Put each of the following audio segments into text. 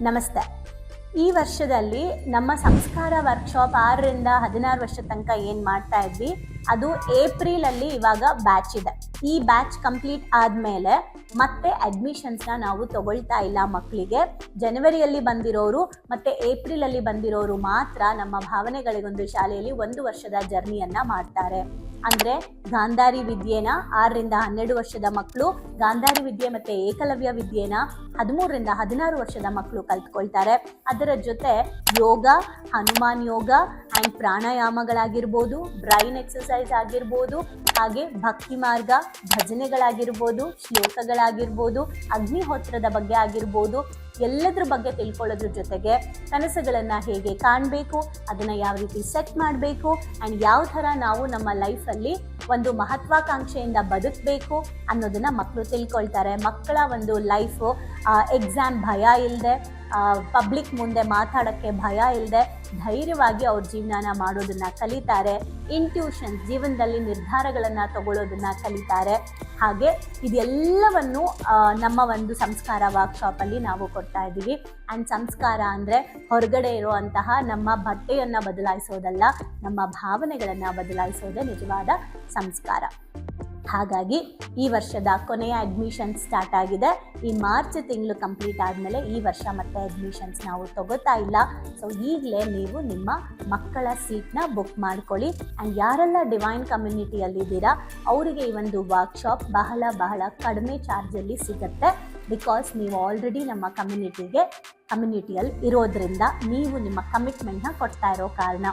ನಮಸ್ತೆ. ಈ ವರ್ಷದಲ್ಲಿ ನಮ್ಮ ಸಂಸ್ಕಾರ ವರ್ಕ್ಶಾಪ್ 6ರಿಂದ 16 ವರ್ಷದ ತನಕ ಏನು ಮಾಡ್ತಾ ಇದ್ವಿ, ಅದು ಏಪ್ರಿಲಲ್ಲಿ ಇವಾಗ ಬ್ಯಾಚ್ ಇದೆ. ಈ ಬ್ಯಾಚ್ ಕಂಪ್ಲೀಟ್ ಆದಮೇಲೆ ಮತ್ತೆ ಅಡ್ಮಿಷನ್ಸ್ನ ನಾವು ತಗೊಳ್ತಾ ಇಲ್ಲ. ಮಕ್ಕಳಿಗೆ ಜನವರಿಯಲ್ಲಿ ಬಂದಿರೋರು ಮತ್ತು ಏಪ್ರಿಲಲ್ಲಿ ಬಂದಿರೋರು ಮಾತ್ರ ನಮ್ಮ ಭಾವನೆಗಳಿಗೊಂದು ಶಾಲೆಯಲ್ಲಿ 1 ವರ್ಷದ ಜರ್ನಿಯನ್ನು ಮಾಡ್ತಾರೆ. ಅಂದರೆ ಗಾಂಧಾರಿ ವಿದ್ಯೆನ 6ರಿಂದ 12 ವರ್ಷದ ಮಕ್ಕಳು, ಗಾಂಧಾರಿ ವಿದ್ಯೆ ಮತ್ತು ಏಕಲವ್ಯ ವಿದ್ಯೆನ 13ರಿಂದ 16 ವರ್ಷದ ಮಕ್ಕಳು ಕಲ್ತ್ಕೊಳ್ತಾರೆ. ಅದರ ಜೊತೆ ಯೋಗ, ಹನುಮಾನ್ ಯೋಗ ಆ್ಯಂಡ್ ಪ್ರಾಣಾಯಾಮಗಳಾಗಿರ್ಬೋದು, ಬ್ರೈನ್ ಎಕ್ಸಸೈಸ್ ಆಗಿರ್ಬೋದು, ಹಾಗೆ ಭಕ್ತಿ ಮಾರ್ಗ, ಭಜನೆಗಳಾಗಿರ್ಬೋದು, ಶ್ಲೋಕಗಳಾಗಿರ್ಬೋದು, ಅಗ್ನಿಹೋತ್ರದ ಬಗ್ಗೆ ಆಗಿರ್ಬೋದು, ಎಲ್ಲದ್ರ ಬಗ್ಗೆ ತಿಳ್ಕೊಳ್ಳೋದ್ರ ಜೊತೆಗೆ ಕನಸುಗಳನ್ನು ಹೇಗೆ ಕಾಣಬೇಕು, ಅದನ್ನು ಯಾವ ರೀತಿ ಸೆಟ್ ಮಾಡಬೇಕು ಆ್ಯಂಡ್ ಯಾವ ಥರ ನಾವು ನಮ್ಮ ಲೈಫಲ್ಲಿ ಒಂದು ಮಹತ್ವಾಕಾಂಕ್ಷೆಯಿಂದ ಬದುಕಬೇಕು ಅನ್ನೋದನ್ನು ಮಕ್ಕಳು ತಿಳ್ಕೊಳ್ತಾರೆ. ಮಕ್ಕಳ ಒಂದು ಲೈಫು ಎಕ್ಸಾಮ್ ಭಯ ಇಲ್ಲದೆ, ಪಬ್ಲಿಕ್ ಮುಂದೆ ಮಾತಾಡೋಕ್ಕೆ ಭಯ ಇಲ್ಲದೆ ಧೈರ್ಯವಾಗಿ ಅವ್ರ ಜೀವನನ ಮಾಡೋದನ್ನು ಕಲಿತಾರೆ. ಇಂಟ್ಯೂಷನ್, ಜೀವನದಲ್ಲಿ ನಿರ್ಧಾರಗಳನ್ನು ತಗೊಳ್ಳೋದನ್ನು ಕಲಿತಾರೆ. ಹಾಗೆ ಇದೆಲ್ಲವನ್ನು ನಮ್ಮ ಒಂದು ಸಂಸ್ಕಾರ ವರ್ಕ್ಶಾಪಲ್ಲಿ ನಾವು ಕೊಡ್ತಾ ಇದ್ದೀವಿ. ಆ್ಯಂಡ್ ಸಂಸ್ಕಾರ ಅಂದರೆ ಹೊರಗಡೆ ಇರುವಂತಹ ನಮ್ಮ ಬಟ್ಟೆಯನ್ನು ಬದಲಾಯಿಸೋದಲ್ಲ, ನಮ್ಮ ಭಾವನೆಗಳನ್ನು ಬದಲಾಯಿಸೋದೇ ನಿಜವಾದ ಸಂಸ್ಕಾರ. ಹಾಗಾಗಿ ಈ ವರ್ಷದ ಕೊನೆಯ ಅಡ್ಮಿಷನ್ ಸ್ಟಾರ್ಟ್ ಆಗಿದೆ. ಈ ಮಾರ್ಚ್ ತಿಂಗಳು ಕಂಪ್ಲೀಟ್ ಆದಮೇಲೆ ಈ ವರ್ಷ ಮತ್ತೆ ಅಡ್ಮಿಷನ್ಸ್ ನಾವು ತಗೋತಾ ಇಲ್ಲ. ಸೊ ಈಗಲೇ ನೀವು ನಿಮ್ಮ ಮಕ್ಕಳ ಸೀಟ್ನ ಬುಕ್ ಮಾಡ್ಕೊಳ್ಳಿ. ಆ್ಯಂಡ್ ಯಾರೆಲ್ಲ ಡಿವೈನ್ ಕಮ್ಯುನಿಟಿಯಲ್ಲಿದ್ದೀರಾ ಅವರಿಗೆ ಈ ಒಂದು ವರ್ಕ್ಶಾಪ್ ಬಹಳ ಕಡಿಮೆ ಚಾರ್ಜಲ್ಲಿ ಸಿಗುತ್ತೆ. ಬಿಕಾಸ್ ನೀವು ಆಲ್ರೆಡಿ ನಮ್ಮ ಕಮ್ಯುನಿಟಿಯಲ್ಲಿ ಇರೋದ್ರಿಂದ ನೀವು ನಿಮ್ಮ ಕಮಿಟ್ಮೆಂಟ್ನ ಕೊಡ್ತಾ ಇರೋ ಕಾರಣ.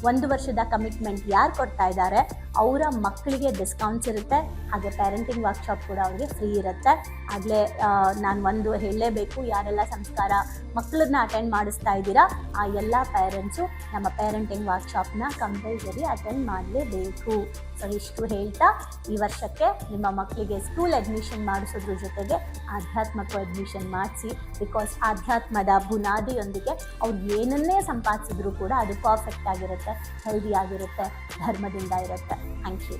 1 ವರ್ಷದ ಕಮಿಟ್ಮೆಂಟ್ ಯಾರು ಕೊಡ್ತಾ ಇದ್ದಾರೆ ಅವರ ಮಕ್ಕಳಿಗೆ ಡಿಸ್ಕೌಂಟ್ಸ್ ಇರುತ್ತೆ. ಹಾಗೆ ಪೇರೆಂಟಿಂಗ್ ವರ್ಕ್ಶಾಪ್ ಕೂಡ ಅವರಿಗೆ ಫ್ರೀ ಇರುತ್ತೆ. ಆಗಲೇ ನಾನು ಒಂದು ಹೇಳಲೇಬೇಕು, ಯಾರೆಲ್ಲ ಸಂಸ್ಕಾರ ಮಕ್ಕಳನ್ನ ಅಟೆಂಡ್ ಮಾಡಿಸ್ತಾ ಇದ್ದೀರಾ ಆ ಎಲ್ಲ ಪೇರೆಂಟ್ಸು ನಮ್ಮ ಪೇರೆಂಟಿಂಗ್ ವರ್ಕ್ಶಾಪ್ನ ಕಂಪಲ್ಸರಿ ಅಟೆಂಡ್ ಮಾಡಲೇಬೇಕು. ಸೊ ಇಷ್ಟು ಹೇಳ್ತಾ ಈ ವರ್ಷಕ್ಕೆ ನಿಮ್ಮ ಮಕ್ಕಳಿಗೆ ಸ್ಕೂಲ್ ಅಡ್ಮಿಷನ್ ಮಾಡಿಸೋದ್ರ ಜೊತೆಗೆ ಆಧ್ಯಾತ್ಮಕ್ಕೂ ಅಡ್ಮಿಷನ್ ಮಾಡಿಸಿ. ಬಿಕಾಸ್ ಆಧ್ಯಾತ್ಮದ ಬುನಾದಿಯೊಂದಿಗೆ ಅವ್ರು ಏನನ್ನೇ ಸಂಪಾದಿಸಿದ್ರು ಕೂಡ ಅದು ಪರ್ಫೆಕ್ಟ್ ಆಗಿರುತ್ತೆ, ಹೆಲ್ದಿ ಆಗಿರುತ್ತೆ, ಧರ್ಮದಿಂದ ಇರುತ್ತೆ. Thank you.